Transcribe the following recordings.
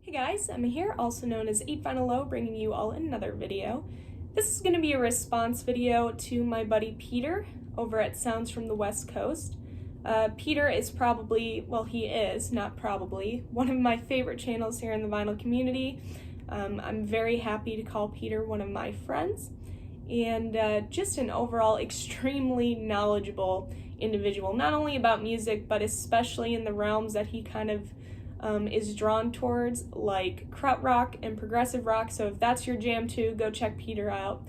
Hey guys, Emma here, also known as 8vinyllow, bringing you all another video. This is going to be a response video to my buddy Peter over at Sounds from the West Coast. Peter is probably, well he is, not probably, one of my favorite channels here in the vinyl community. I'm very happy to call Peter one of my friends, and just an overall extremely knowledgeable individual, not only about music, but especially in the realms that he kind of is drawn towards, like krautrock and progressive rock. So if that's your jam too, go check Peter out.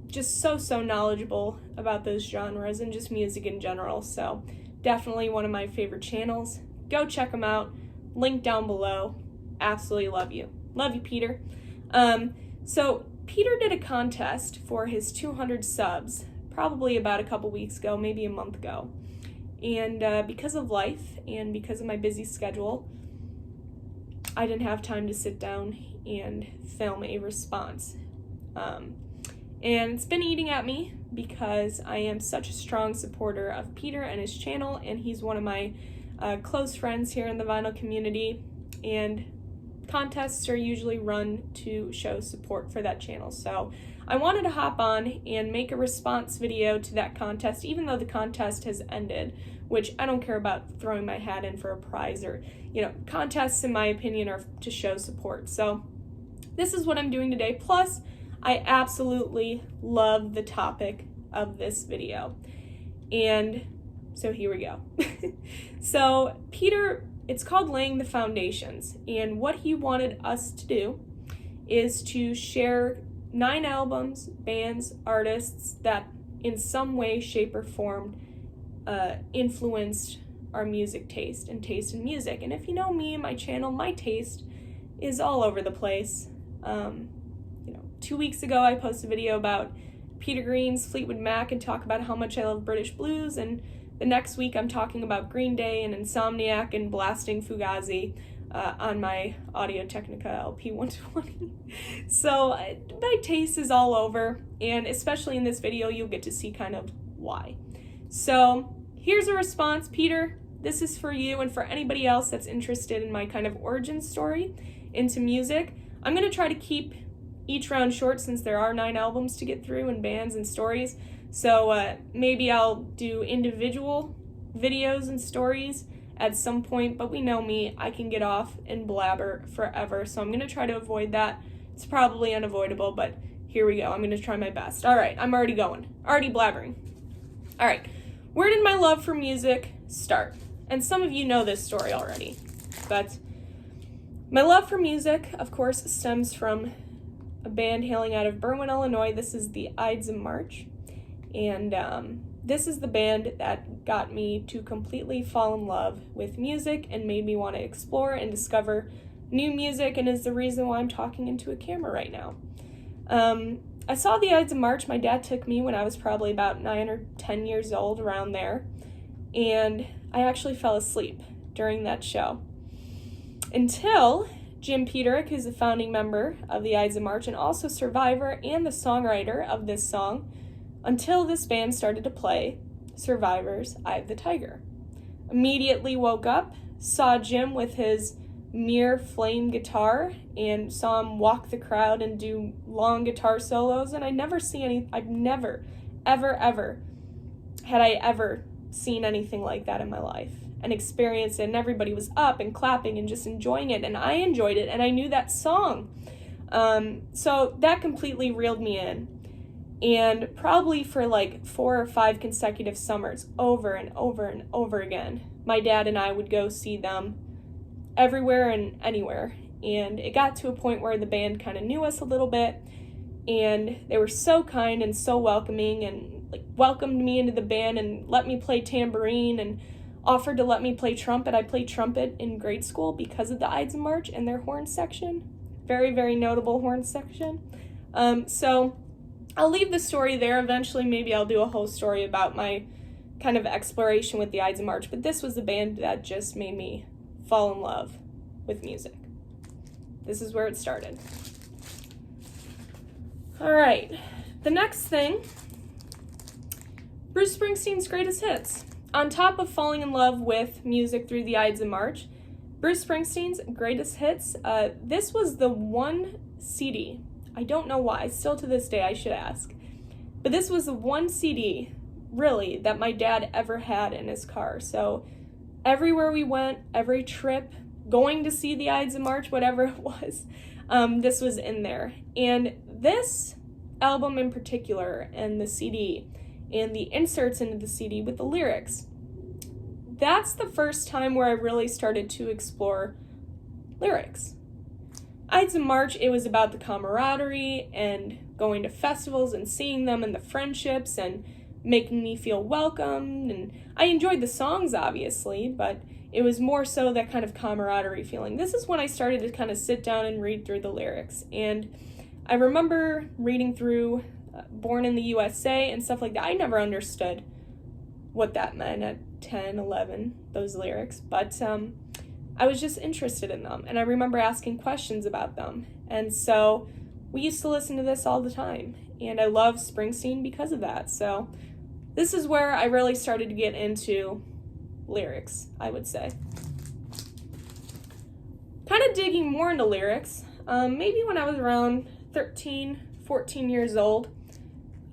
Just so knowledgeable about those genres and just music in general. So definitely one of my favorite channels. Go check him out. Link down below. Absolutely love you. Love you, Peter. So Peter did a contest for his 200 subs, probably about a couple weeks ago, maybe a month ago. And because of life and because of my busy schedule, I didn't have time to sit down and film a response. And it's been eating at me because I am such a strong supporter of Peter and his channel, and he's one of my close friends here in the vinyl community, and contests are usually run to show support for that channel. So I wanted to hop on and make a response video to that contest, even though the contest has ended, which I don't care about throwing my hat in for a prize, or, you know, contests in my opinion are to show support. So this is what I'm doing today. Plus, I absolutely love the topic of this video. And so here we go. So Peter, it's called Laying the Foundations, and what he wanted us to do is to share 9 albums, bands, artists that in some way, shape, or form influenced our music taste and taste in music. And if you know me and my channel, my taste is all over the place. 2 weeks ago I posted a video about Peter Green's Fleetwood Mac and talk about how much I love British blues, and the next week I'm talking about Green Day and Insomniac and blasting Fugazi on my Audio-Technica LP 120. So my taste is all over, and especially in this video you'll get to see kind of why. So here's a response. Peter, this is for you and for anybody else that's interested in my kind of origin story into music. I'm going to try to keep each round short since there are 9 albums to get through and bands and stories. So maybe I'll do individual videos and stories at some point, but we know me, I can get off and blabber forever, so I'm going to try to avoid that. It's probably unavoidable, but here we go. I'm going to try my best. All right, I'm already going. Already blabbering. All right, where did my love for music start? And some of you know this story already, but my love for music, of course, stems from a band hailing out of Berwyn, Illinois. This is the Ides of March. And this is the band that got me to completely fall in love with music and made me want to explore and discover new music, and is the reason why I'm talking into a camera right now. I saw the Ides of March. My dad took me when I was probably about 9 or 10 years old, around there, and I actually fell asleep during that show. Until Jim Peterick, who's a founding member of the Ides of March and also survivor and the songwriter of this song, until this band started to play Survivor's Eye of the Tiger. Immediately woke up, saw Jim with his mirror flame guitar, and saw him walk the crowd and do long guitar solos, and I've never, ever had I ever seen anything like that in my life and experienced it, and everybody was up and clapping and just enjoying it, and I enjoyed it, and I knew that song. So that completely reeled me in. And probably for like 4 or 5 consecutive summers, over and over and over again, my dad and I would go see them everywhere and anywhere. And it got to a point where the band kind of knew us a little bit, and they were so kind and so welcoming, and like welcomed me into the band and let me play tambourine and offered to let me play trumpet. I played trumpet in grade school because of the Ides of March and their horn section. Very notable horn section. So I'll leave the story there. Eventually, maybe I'll do a whole story about my kind of exploration with the Ides of March, but this was the band that just made me fall in love with music. This is where it started. All right, the next thing, Bruce Springsteen's greatest hits. On top of falling in love with music through the Ides of March, Bruce Springsteen's Greatest Hits. This was the one CD. I don't know why. Still to this day, I should ask. But this was the one CD, really, that my dad ever had in his car. So everywhere we went, every trip, going to see the Ides of March, whatever it was, this was in there. And this album in particular, and the CD, and the inserts into the CD with the lyrics, that's the first time where I really started to explore lyrics. Ides of March, it was about the camaraderie and going to festivals and seeing them and the friendships and making me feel welcomed. And I enjoyed the songs, obviously, but it was more so that kind of camaraderie feeling. This is when I started to kind of sit down and read through the lyrics. And I remember reading through Born in the USA and stuff like that. I never understood what that meant at 10, 11, those lyrics, but I was just interested in them, and I remember asking questions about them, and so we used to listen to this all the time, and I love Springsteen because of that. So this is where I really started to get into lyrics, I would say. Kind of digging more into lyrics, maybe when I was around 13, 14 years old,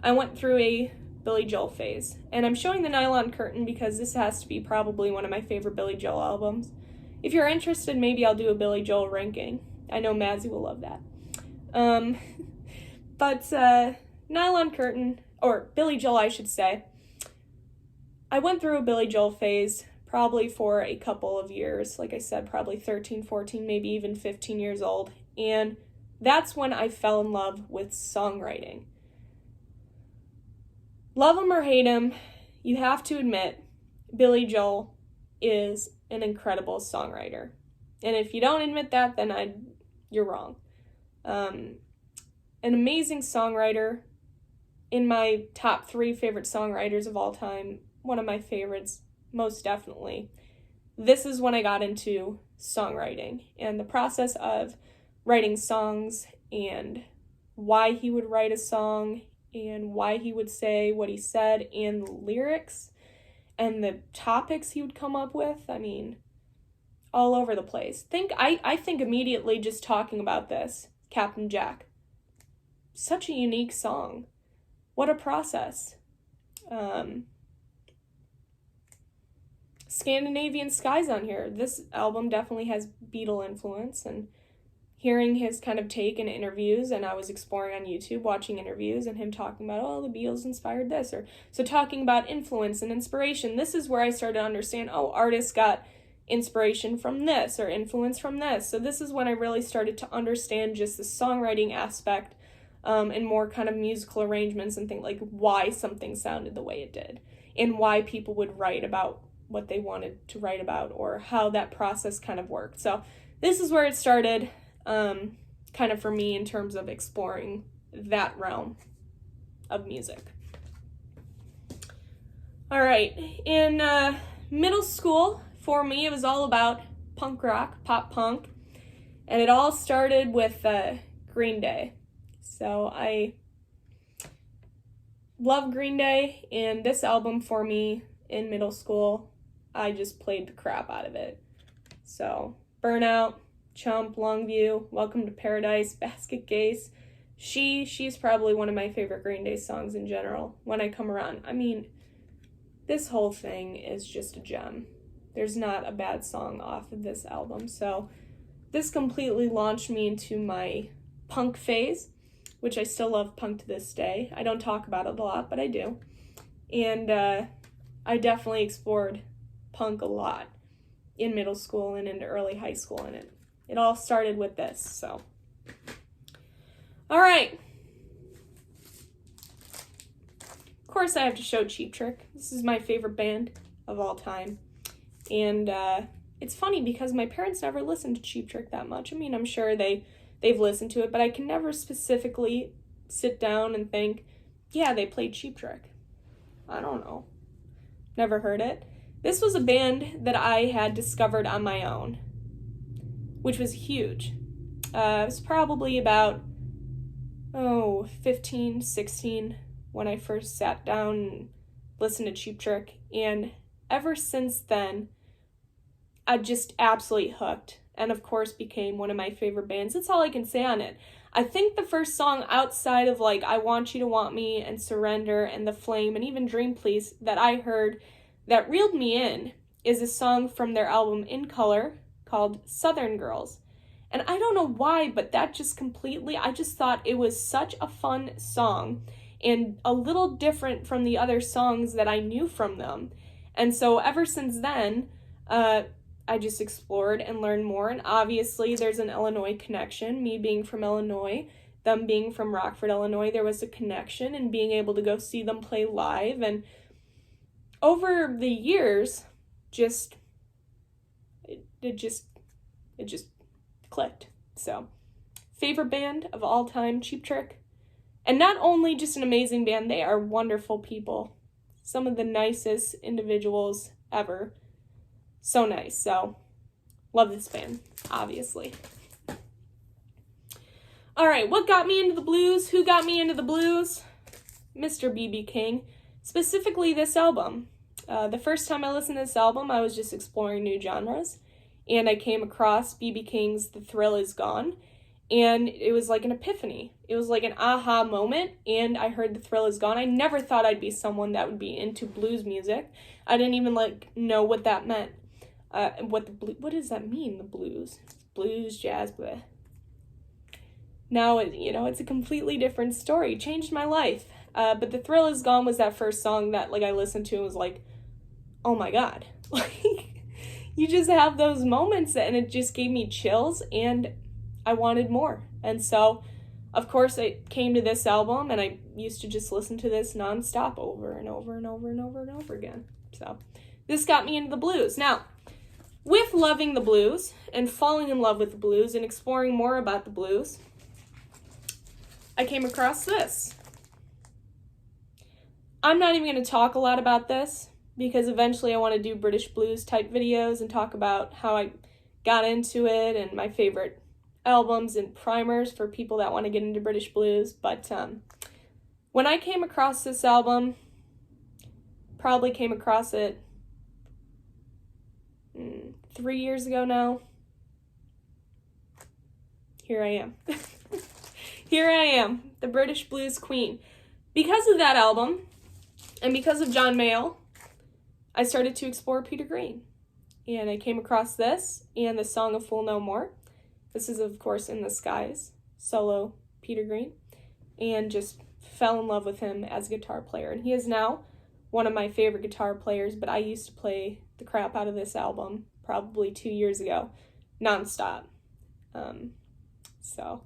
I went through a Billy Joel phase. And I'm showing the Nylon Curtain because this has to be probably one of my favorite Billy Joel albums. If you're interested, maybe I'll do a Billy Joel ranking. I know Mazzy will love that. But Nylon Curtain, or Billy Joel I should say, I went through a Billy Joel phase probably for a couple of years. Like I said, probably 13, 14, maybe even 15 years old. And that's when I fell in love with songwriting. Love him or hate him, you have to admit, Billy Joel is an incredible songwriter. And if you don't admit that, then you're wrong. An amazing songwriter, in my top 3 favorite songwriters of all time, one of my favorites, most definitely. This is when I got into songwriting and the process of writing songs and why he would write a song and why he would say what he said, and the lyrics and the topics he would come up with. I mean, all over the place. I think immediately just talking about this, Captain Jack. Such a unique song. What a process. Scandinavian Skies on here. This album definitely has Beatle influence, and hearing his kind of take in interviews, and I was exploring on YouTube, watching interviews, and him talking about, oh, the Beatles inspired this, or so talking about influence and inspiration. This is where I started to understand, oh, artists got inspiration from this, or influence from this. So this is when I really started to understand just the songwriting aspect, and more kind of musical arrangements and things like why something sounded the way it did, and why people would write about what they wanted to write about, or how that process kind of worked. So this is where it started, kind of for me in terms of exploring that realm of music. All right, in middle school, for me, it was all about punk rock, pop punk, and it all started with Green Day. So I love Green Day, and this album for me in middle school, I just played the crap out of it. So Burnout, Chump, Longview, Welcome to Paradise, Basket Case. She's probably one of my favorite Green Day songs in general when I come around. I mean, this whole thing is just a gem. There's not a bad song off of this album. So this completely launched me into my punk phase, which I still love punk to this day. I don't talk about it a lot, but I do. And I definitely explored punk a lot in middle school and into early high school, and it all started with this. So all right, of course I have to show Cheap Trick. This is my favorite band of all time, and it's funny because my parents never listened to Cheap Trick that much. I mean, I'm sure they've listened to it, but I can never specifically sit down and think, yeah, they played Cheap Trick. I don't know. Never heard it. This was a band that I had discovered on my own, which was huge. I was probably about, 15, 16 when I first sat down and listened to Cheap Trick. And ever since then, I just absolutely hooked, and of course became one of my favorite bands. That's all I can say on it. I think the first song outside of like I Want You to Want Me and Surrender and The Flame and even Dream Please that I heard that reeled me in is a song from their album In Color called Southern Girls. And I don't know why, but that just completely, I just thought it was such a fun song and a little different from the other songs that I knew from them. And so ever since then, I just explored and learned more. And obviously there's an Illinois connection, me being from Illinois, them being from Rockford, Illinois, there was a connection, and being able to go see them play live. And over the years, it just clicked. So, favorite band of all time, Cheap Trick. And not only just an amazing band, they are wonderful people. Some of the nicest individuals ever. So nice. So, love this band, obviously. All right, what got me into the blues? Who got me into the blues? Mr. B.B. King. Specifically this album. The first time I listened to this album, I was just exploring new genres. And I came across B.B. King's The Thrill Is Gone. And it was like an epiphany. It was like an aha moment, and I heard The Thrill Is Gone. I never thought I'd be someone that would be into blues music. I didn't even know what that meant. What does that mean, the blues? Blues, jazz, bleh. Now, it's a completely different story. It changed my life. But The Thrill Is Gone was that first song that I listened to and was like, oh my God. You just have those moments, and it just gave me chills, and I wanted more. And so, of course, I came to this album, and I used to just listen to this nonstop over and over and over and over and over again. So this got me into the blues. Now, with loving the blues and falling in love with the blues and exploring more about the blues, I came across this. I'm not even going to talk a lot about this because eventually I want to do British blues type videos and talk about how I got into it and my favorite albums and primers for people that want to get into British blues. But when I came across this album, probably came across it 3 years ago now. Here I am. Here I am, the British blues queen. Because of that album, and because of John Mayall, I started to explore Peter Green. And I came across this and the song A Fool No More. This is, of course, In the Skies, solo Peter Green. And just fell in love with him as a guitar player. And he is now one of my favorite guitar players, but I used to play the crap out of this album probably 2 years ago, nonstop. So,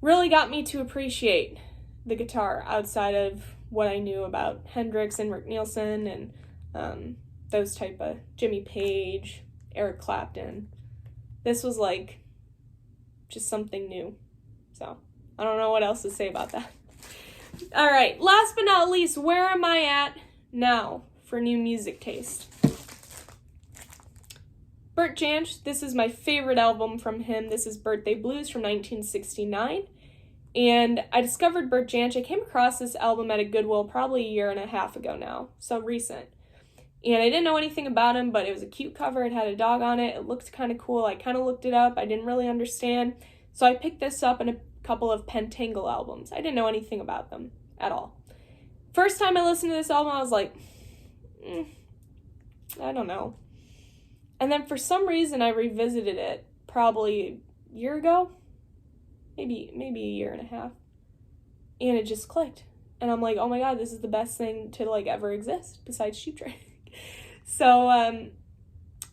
really got me to appreciate the guitar outside of what I knew about Hendrix and Rick Nielsen and those type of Jimmy Page, Eric Clapton. This was just something new. So, I don't know what else to say about that. All right, last but not least, where am I at now for new music taste? Bert Jansch, this is my favorite album from him. This is Birthday Blues from 1969. And I discovered Bert Jansch. I came across this album at a Goodwill probably 1.5 years ago now, so recent. And I didn't know anything about him, but it was a cute cover. It had a dog on it. It looked kind of cool. I kind of looked it up. I didn't really understand. So I picked this up in a couple of Pentangle albums. I didn't know anything about them at all. First time I listened to this album, I was like, I don't know. And then for some reason, I revisited it probably a year ago, maybe 1.5 years. And it just clicked. And I'm like, oh my God, this is the best thing to ever exist besides Cheap Trick. So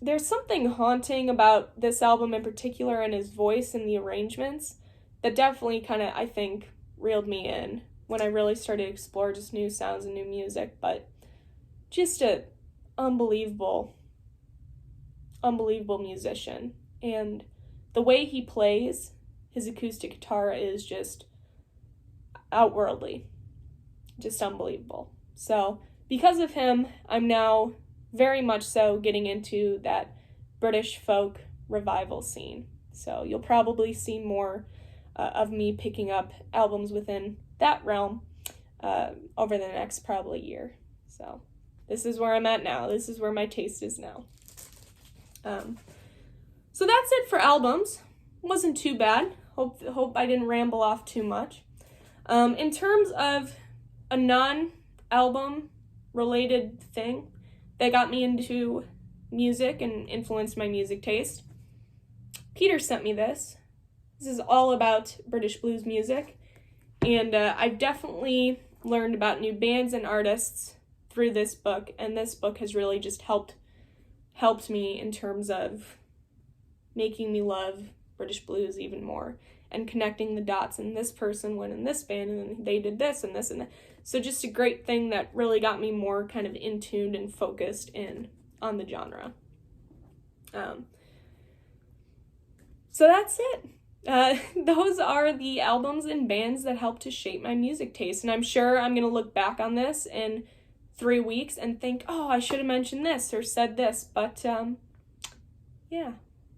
there's something haunting about this album in particular and his voice and the arrangements that definitely kind of, I think, reeled me in when I really started to explore just new sounds and new music. But just a unbelievable musician. And the way he plays his acoustic guitar is just outworldly. Just unbelievable. So because of him, I'm now very much so getting into that British folk revival scene. So you'll probably see more of me picking up albums within that realm over the next probably year. So this is where I'm at now. This is where my taste is now. So that's it for albums. Wasn't too bad. Hope I didn't ramble off too much. In terms of a non-album related thing that got me into music and influenced my music taste, Peter sent me this. This is all about British blues music, and I've definitely learned about new bands and artists through this book, and this book has really just helped me in terms of making me love British blues even more, and connecting the dots, and this person went in this band, and they did this and this and that. So just a great thing that really got me more kind of in tuned and focused on the genre. So that's it. Those are the albums and bands that helped to shape my music taste, and I'm sure I'm going to look back on this in 3 weeks and think, oh, I should have mentioned this or said this, but yeah,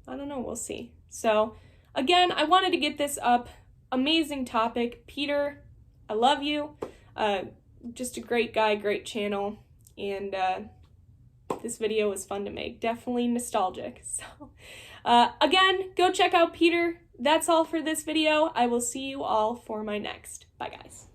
I don't know, we'll see. So again, I wanted to get this up. Amazing topic. Peter, I love you. Just a great guy, great channel, and this video was fun to make. Definitely nostalgic. So again, go check out Peter. That's all for this video. I will see you all for my next. Bye, guys.